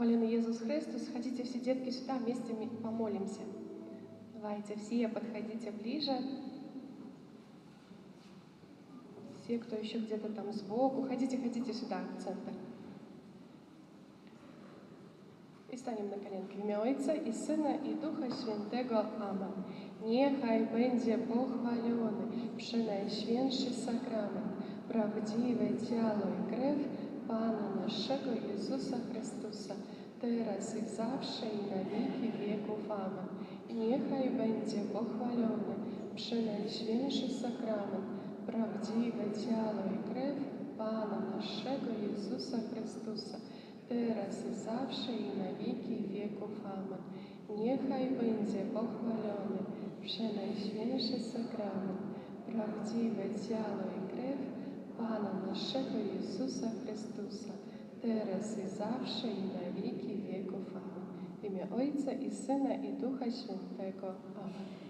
Хваленый Иисус Христос, хотите все детки сюда, вместе помолимся. Давайте все подходите ближе. Все, кто еще где-то там сбоку, ходите сюда, в центр. I staniemy na kolanki. W imię Ojca i Syna i Ducha Świętego. Amen. Niechaj będzie pochwalony Przenajświętszy Sakrament, prawdziwe ciało i krew Pana naszego Jezusa Chrystusa, teraz i zawsze i na wieki wieków. Amen. Niechaj będzie pochwalony Przenajświętszy Sakrament, prawdziwe ciało i krew Pana naszego Jezusa Chrystusa, teraz i zawsze i na wieki wieków. Amen. Niechaj będzie pochwalony Przenajświętszy Sakrament, prawdziwe ciało i krew Pana naszego Jezusa Chrystusa, teraz i zawsze i na wieki wieków. Amen. W imię Ojca i Syna i Ducha Świętego. Amen.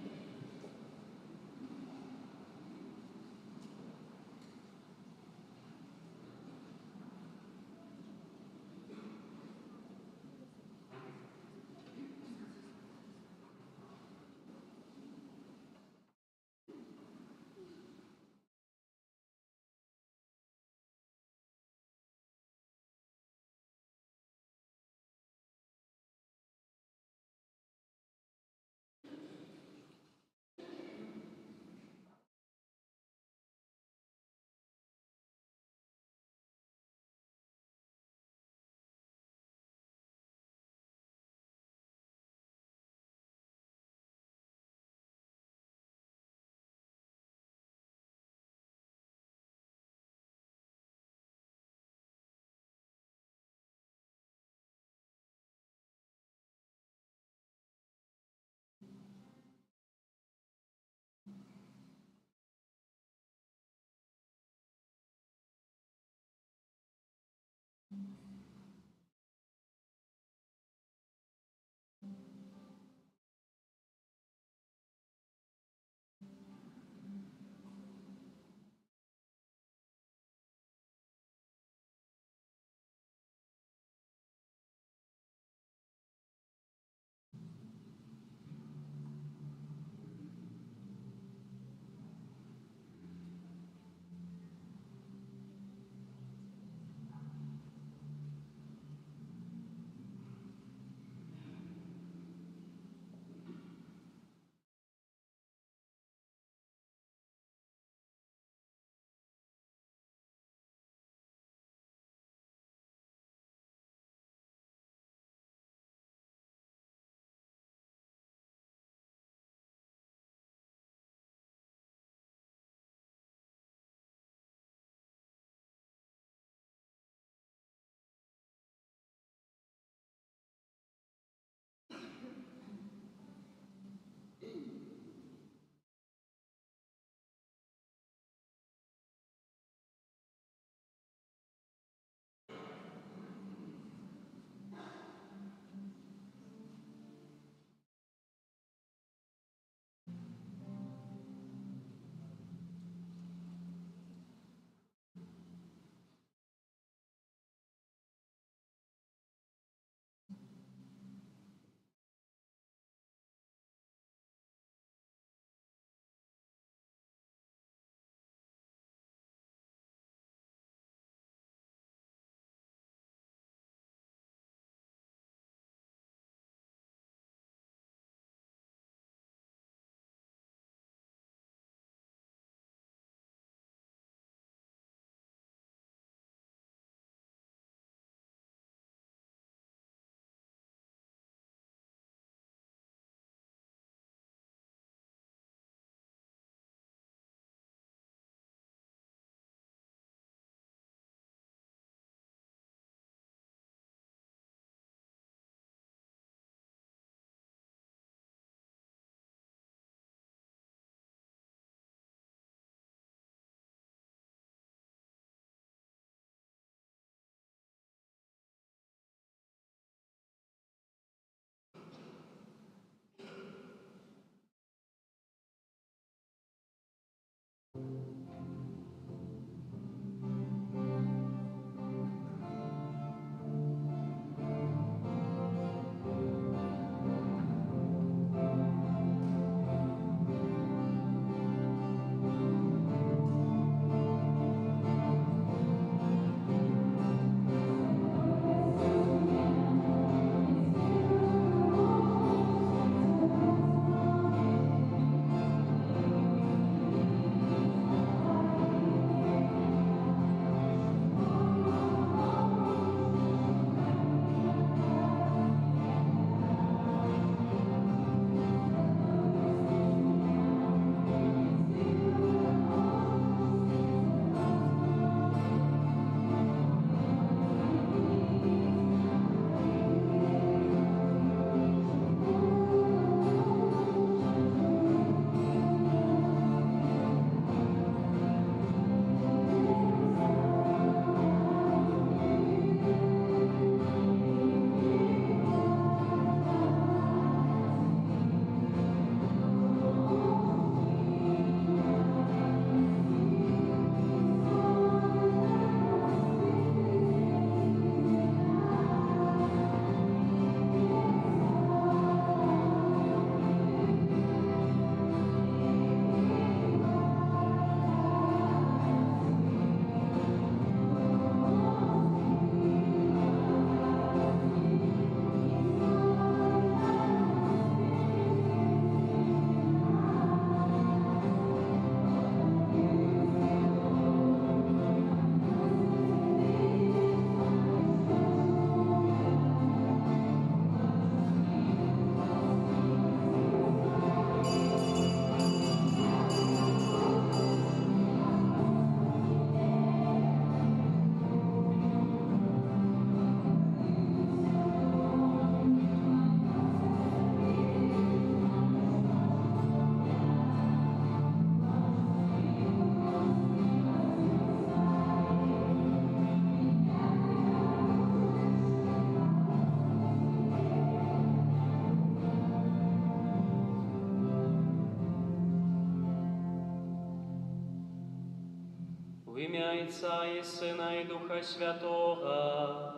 ім'я Отця і Сина і Духа Святого.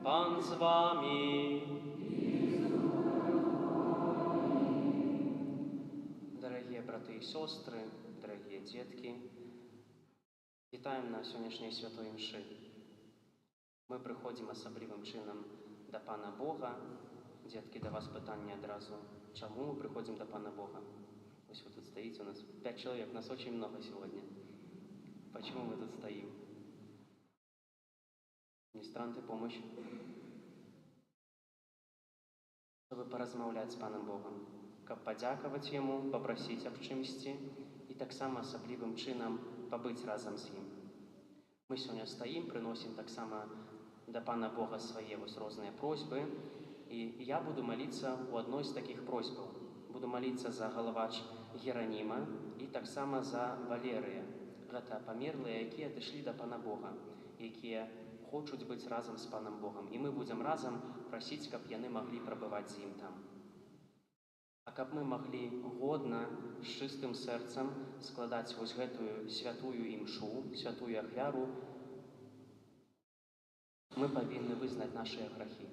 Пан з вами. Дорогие браты и сестры, дорогие детки, вітаем на сённяшняй святой мшы. Мы прыходзім асаблівым чынам да Пана Бога. Детки, да вас пытанне адразу. Чаму мы прыходзім да Пана Бога? Ось вы тут стоите, у нас 5 человек, нас очень много сегодня. Почему мы тут стоим? Министранты, помощь. Чтобы поразмаўляць з Паном Богом, каб падзякаваць Яму, папрасіць аб чымсьці і таксама асаблівым чынам пабыць разам з Ім. Мы сёння стаім, прыносім таксама да Пана Бога свае розныя просьбы, і я буду маліцца ў адной з такіх просьбаў. Буду маліцца за галавач Гераніма і таксама за Валерыя. Гэта памерлыя, якія адышлі да Пана Бога, якія хочуць быць разам з Паном Богом. І мы будзем разам прасіць, каб яны маглі прабываць з Ім там. А каб мы маглі годна, з чыстым сэрцам складаць вось гэтую святую імшу, святую ахвяру, мы павінны вызнаць нашыя грахі.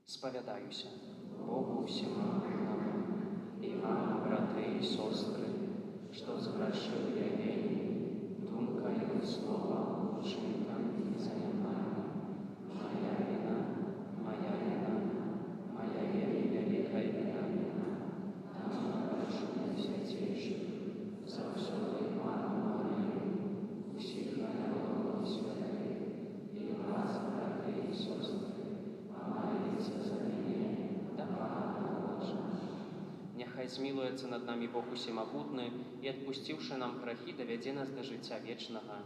Спавядаюся Богу всему и вам, браты и сестры, что сгрешил я вельми, думкою, словом, учинком и заниманием. Моя вина, моя великая вина. Там прошу Святейший за все Маму Марию, всех народов святых и вас, браты и сестры, помолиться за меня, да Пана Божия. Няхай змілуецца над намі Бог усемагутны і, адпусціўшы нам грахі, давядзе нас да жыцця вечнага.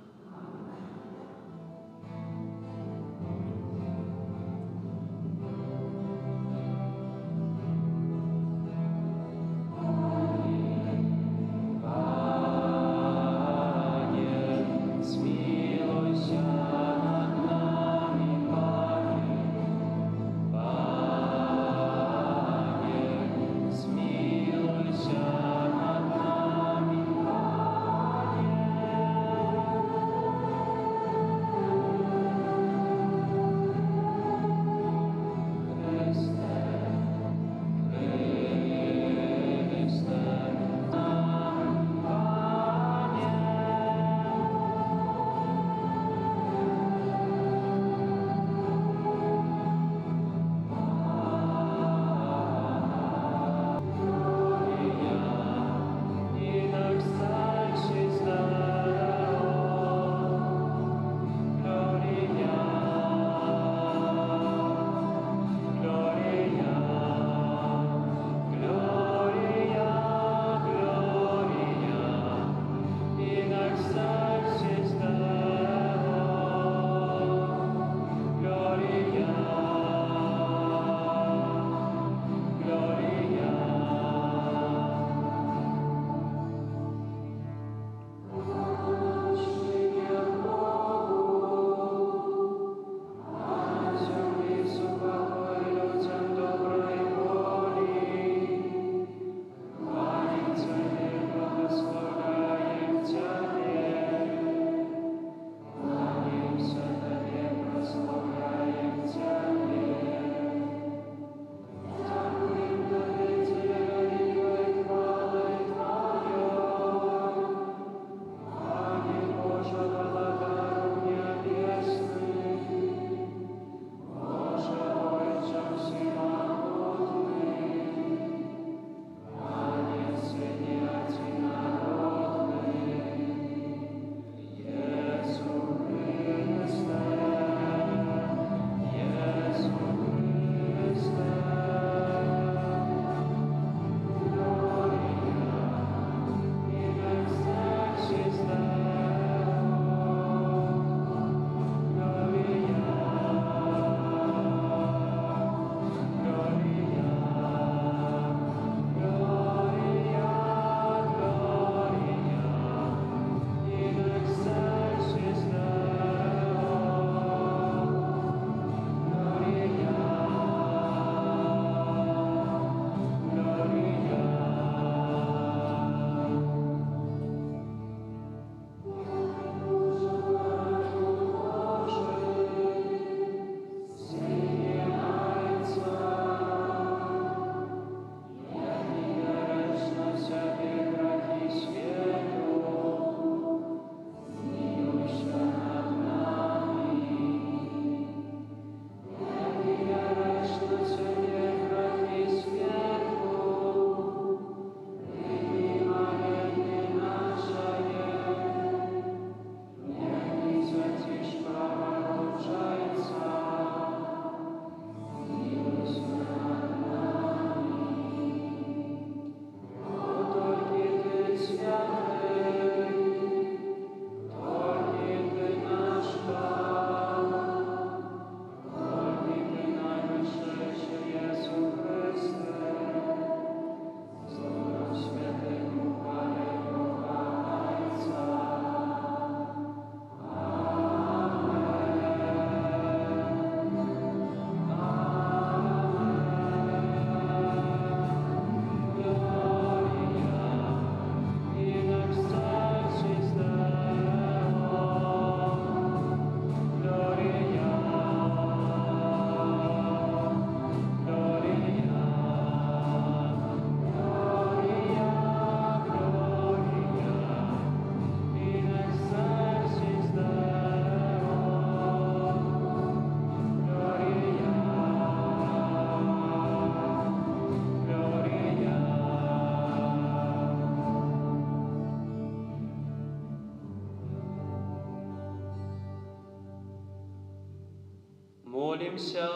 Помолимся.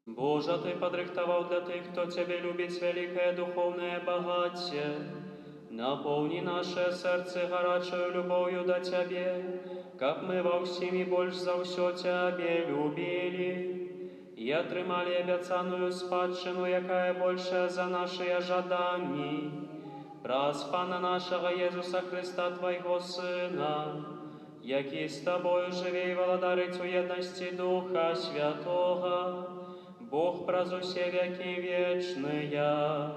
Боже, Ты подрыхтовал для тех, кто Тебе любит, великое духовное богатие. Наполни наше сердце горячую любовью до Тебе, как мы во всем и больше за все Тебе любили, и отрымали обяцанную спадщину, якая больше за наши ожидания. Праз Пана нашего Иисуса Христа, Твоего Сына, який с Тобою живе и владарить у едности Духа Святого, Бог праз усе веки вечные.